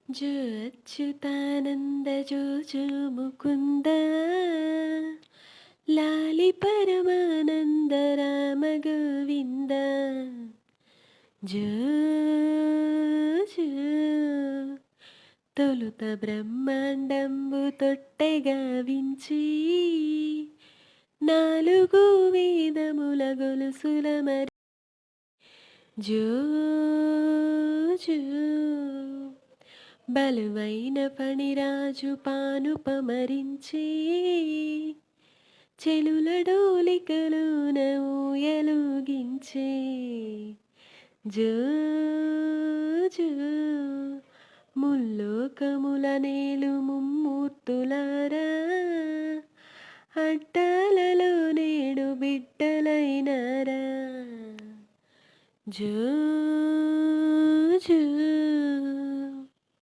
జో అచ్యుతానంద జో జో ముకుంద లాలి పరమానంద రామ గోవింద జో జో తొలుత బ్రహ్మాండంబు తొట్టెగా వించి నాలుగు వేదముల గొలుసుల మరి జో జో బలువైన పణిరాజు పానుపమరించి చెలుల డోలికలోన ఊయలుగించే జో జో ముల్లోకముల నేలు ముమ్మూర్తులారా అడ్డాలలో నేడు బిడ్డలైనారా జో